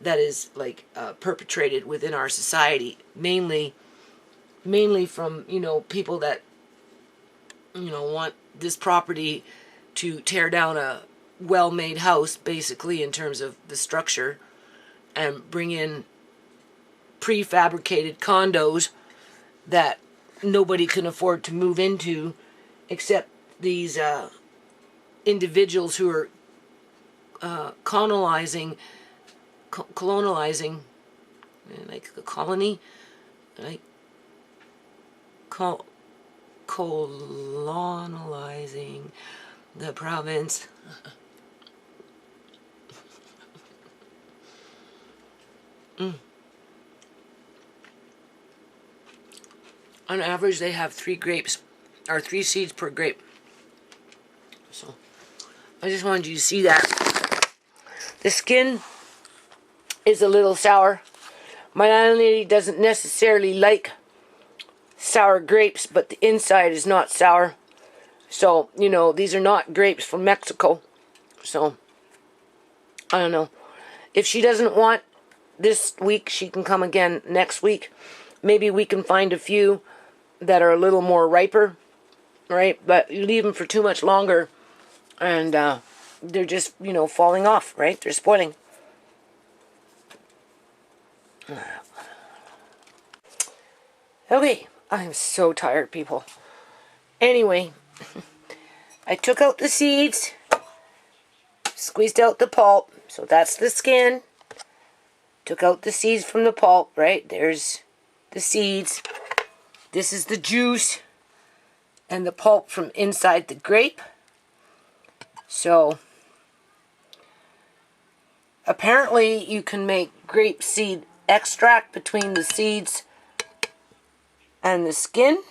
that is like perpetrated within our society, mainly from, you know, people that, you know, want this property to tear down a well-made house, basically, in terms of the structure, and bring in prefabricated condos that nobody can afford to move into except these individuals who are colonizing like a colony, like colonizing the province. On average, they have 3 grapes, or 3 seeds per grape. So, I just wanted you to see that. The skin is a little sour. My landlady doesn't necessarily like sour grapes, but the inside is not sour. So, you know, these are not grapes from Mexico. So, I don't know. If she doesn't want this week, she can come again next week. Maybe we can find a few that are a little more riper, right? But you leave them for too much longer, and they're just, you know, falling off, right? They're spoiling. Okay, I'm so tired, people. Anyway, I took out the seeds, squeezed out the pulp, so that's the skin. Took out the seeds from the pulp, right? There's the seeds. This is the juice and the pulp from inside the grape. So, apparently you can make grape seed extract between the seeds and the skin.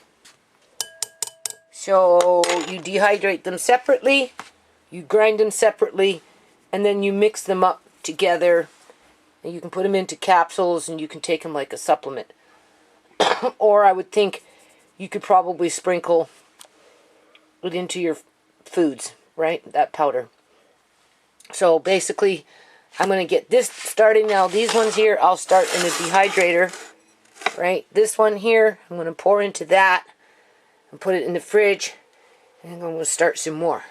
So, you dehydrate them separately, you grind them separately, and then you mix them up together, and you can put them into capsules, and you can take them like a supplement. Or I would think you could probably sprinkle it into your foods, right? That powder. So basically, I'm going to get this started now. These ones here, I'll start in a dehydrator, right? This one here, I'm going to pour into that and put it in the fridge, and I'm going to start some more.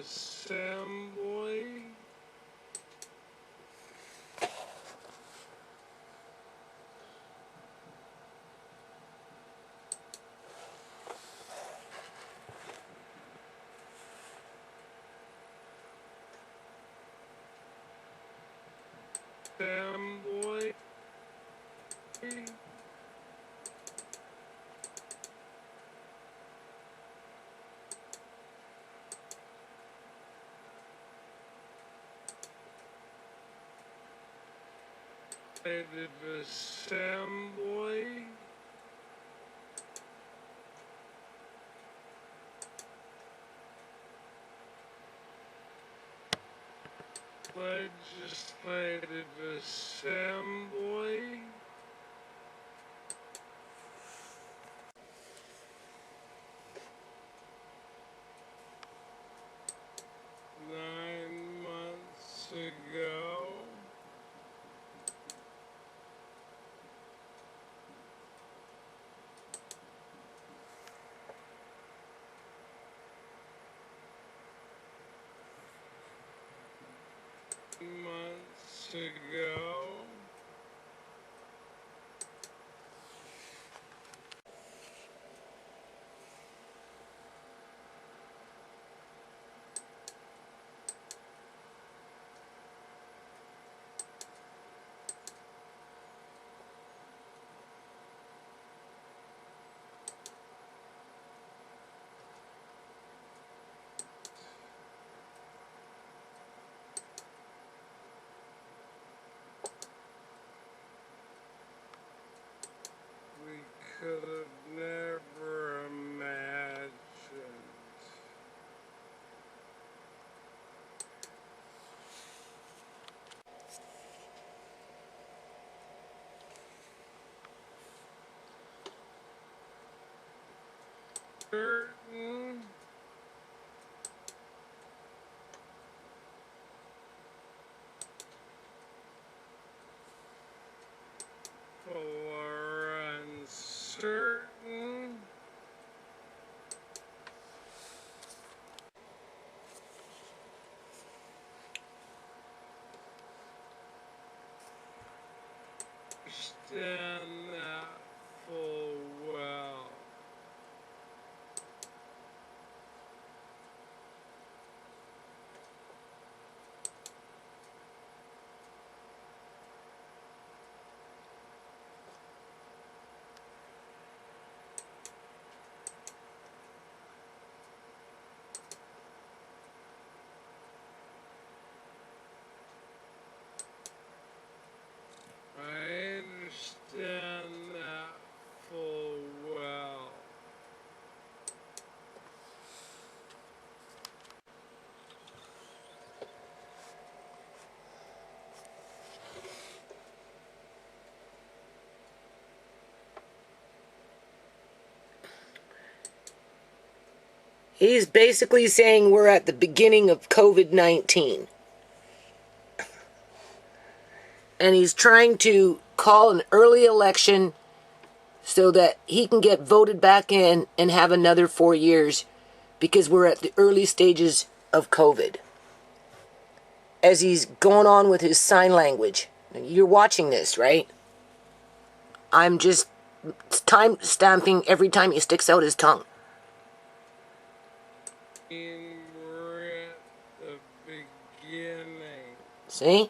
Assembly. Assembly. Assembly. Legislative Assembly. Months ago. Months ago. We could have never imagined. Certain or uncertain. Understand that full well. I understand that full well. He's basically saying we're at the beginning of COVID-19. And he's trying to call an early election so that he can get voted back in and have another 4 years because we're at the early stages of COVID. As he's going on with his sign language. You're watching this, right? I'm just time stamping every time he sticks out his tongue. We're at the beginning. See?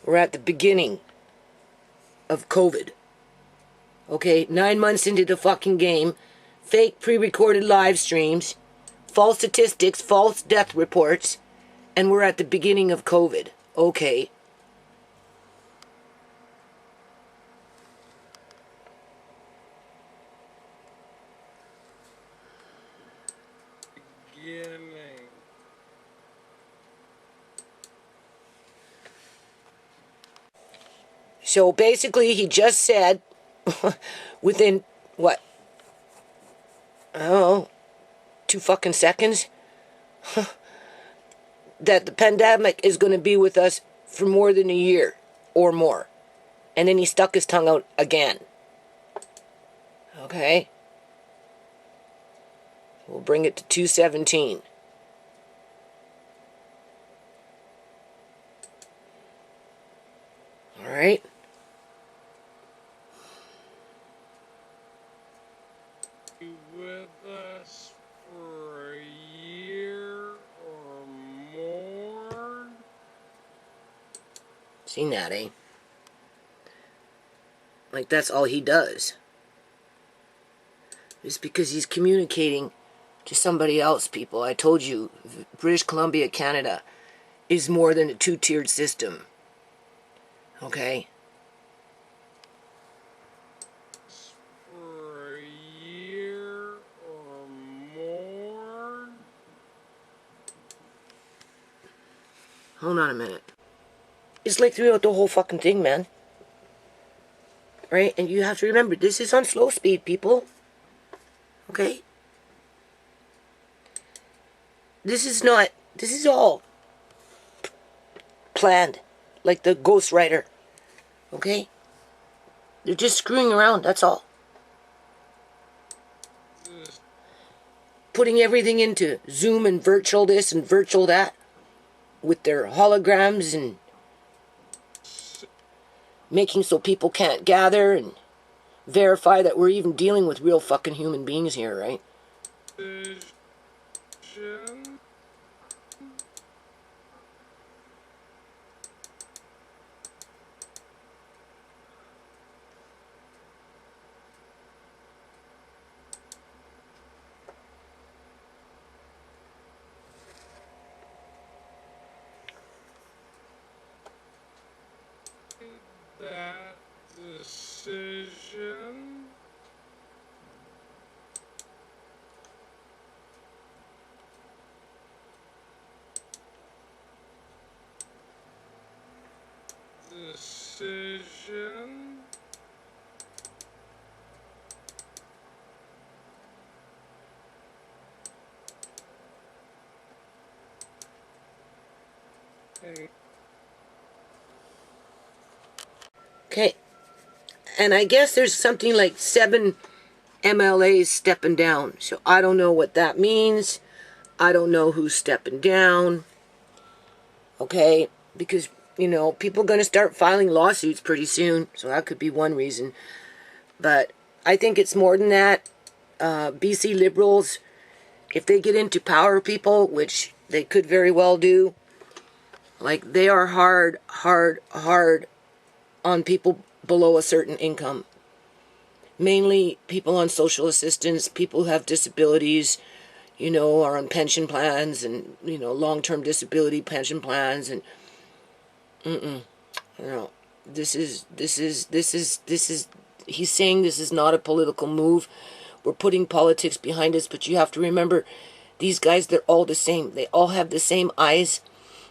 We're at the beginning of COVID. Okay, 9 months into the fucking game, fake pre-recorded live streams, false statistics, false death reports, and we're at the beginning of COVID. Okay. Beginning. So basically, he just said, within, what? I don't know, 2 fucking seconds, that the pandemic is going to be with us for more than a year or more. And then he stuck his tongue out again. Okay? We'll bring it to 2:17. All right? With us for a year or more. Seen that, eh? Like, that's all he does. It's because he's communicating to somebody else, people. I told you, British Columbia, Canada, is more than a 2-tiered system. Okay? For a year or more? Hold on a minute. It's like throughout the whole fucking thing, man. Right? And you have to remember, this is on slow speed, people. Okay? This is all planned. Like the ghostwriter. Okay? They're just screwing around, that's all. Putting everything into Zoom and virtual this and virtual that. With their holograms and making so people can't gather and verify that we're even dealing with real fucking human beings here, right? Petition? That decision? Decision? Hey. Okay. And I guess there's something like 7 MLAs stepping down. So I don't know what that means. I don't know who's stepping down. Okay? Because, you know, people are going to start filing lawsuits pretty soon. So that could be one reason. But I think it's more than that. BC Liberals, if they get into power, people, which they could very well do, like they are hard on people below a certain income. Mainly people on social assistance, people who have disabilities, you know, are on pension plans and, you know, long-term disability pension plans and you know, this is he's saying this is not a political move. We're putting politics behind us, but you have to remember these guys, they're all the same. They all have the same eyes.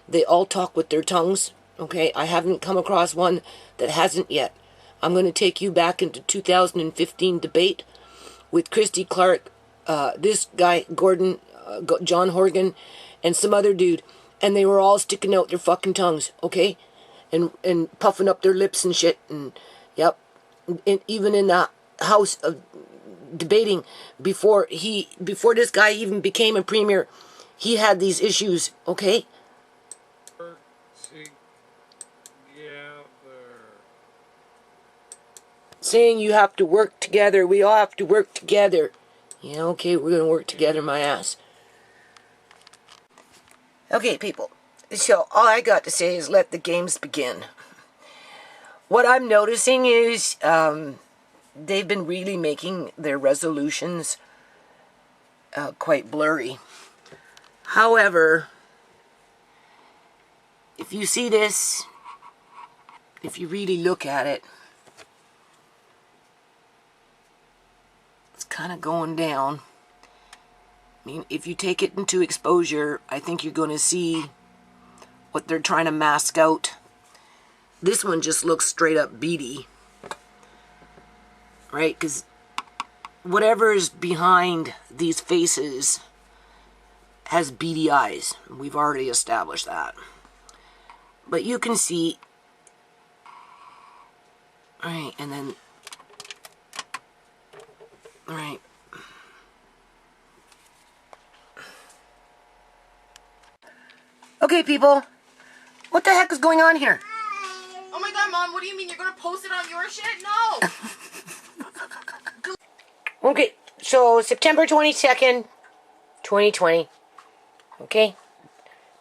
They all talk with their tongues. Okay, I haven't come across one that hasn't yet. I'm going to take you back into 2015 debate with Christy Clark, this guy, Gordon, John Horgan, and some other dude. And they were all sticking out their fucking tongues, okay? And puffing up their lips and shit. And, yep. And even in the house of debating, before this guy even became a premier, he had these issues, okay? Saying you have to work together. We all have to work together. Yeah, okay, we're going to work together, my ass. Okay, people. So, all I got to say is let the games begin. What I'm noticing is they've been really making their resolutions quite blurry. However, if you see this, if you really look at it, kind of going down. I mean, if you take it into exposure, I think you're going to see what they're trying to mask out. This one just looks straight up beady. Right? Because whatever's behind these faces has beady eyes. We've already established that. But you can see... Right, and then... Right. Okay, people. What the heck is going on here? Oh my god, Mom, what do you mean? You're gonna post it on your shit? No! Okay, so September 22nd, 2020. Okay?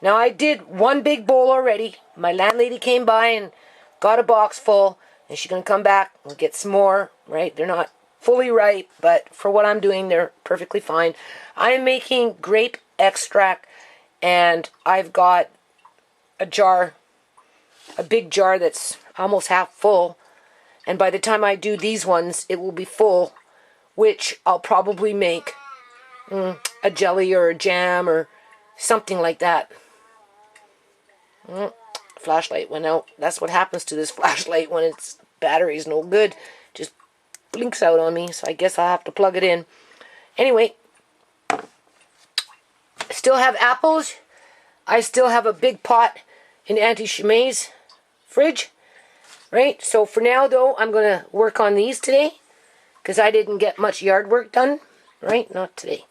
Now, I did one big bowl already. My landlady came by and got a box full. And she's gonna come back and get some more, right? They're not fully ripe, but for what I'm doing, they're perfectly fine. I'm making grape extract, and I've got a jar a big jar that's almost half full. And by the time I do these ones, it will be full, which I'll probably make a jelly or a jam or something like that. Flashlight went out. That's what happens to this flashlight when its battery's no good. Just blinks out on me, so I guess I'll have to plug it in. Anyway, still have apples. I still have a big pot in Auntie ShaMay's fridge. Right? So for now, though, I'm going to work on these today. Because I didn't get much yard work done. Right? Not today.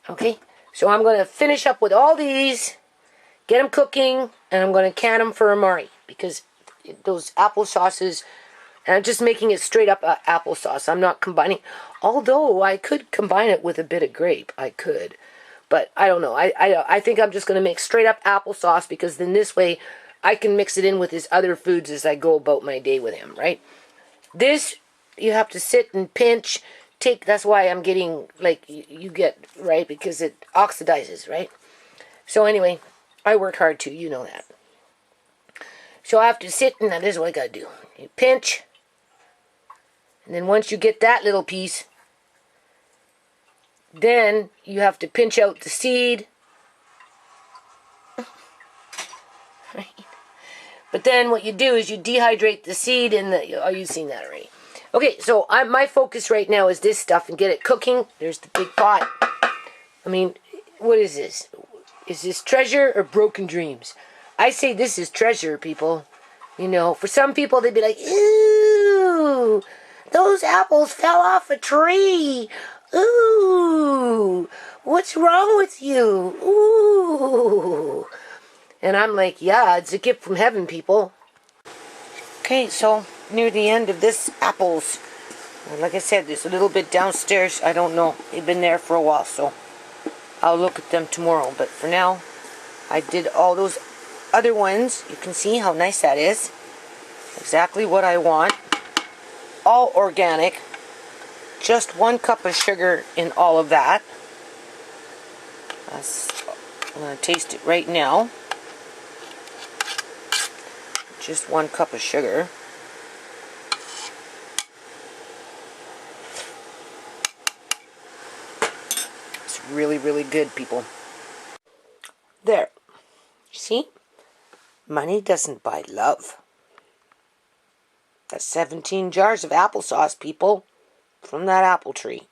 Okay? So I'm going to finish up with all these. Get them cooking. And I'm going to can them for Amari. Because those apple sauces... And I'm just making it straight up applesauce. I'm not combining... Although I could combine it with a bit of grape. I could. But I don't know. I think I'm just going to make straight up applesauce. Because then this way... I can mix it in with his other foods as I go about my day with him, right? This, you have to sit and pinch, take, that's why I'm getting, like, you get, right? Because it oxidizes, right? So anyway, I work hard too, you know that. So I have to sit, and that is what I gotta do. You pinch, and then once you get that little piece, then you have to pinch out the seed, right? But then what you do is you dehydrate the seed in the... Oh, you've seen that already. Okay, so my focus right now is this stuff and get it cooking. There's the big pot. I mean, what is this? Is this treasure or broken dreams? I say this is treasure, people. You know, for some people, they'd be like, ooh, those apples fell off a tree. Ooh, what's wrong with you? Ooh. And I'm like, yeah, it's a gift from heaven, people. Okay, so near the end of this apples. Like I said, there's a little bit downstairs. I don't know. They've been there for a while, so I'll look at them tomorrow. But for now, I did all those other ones. You can see how nice that is. Exactly what I want. All organic. Just 1 cup of sugar in all of that. I'm going to taste it right now. Just 1 cup of sugar. It's really, really good, people. There. See? Money doesn't buy love. That's 17 jars of applesauce, people, from that apple tree.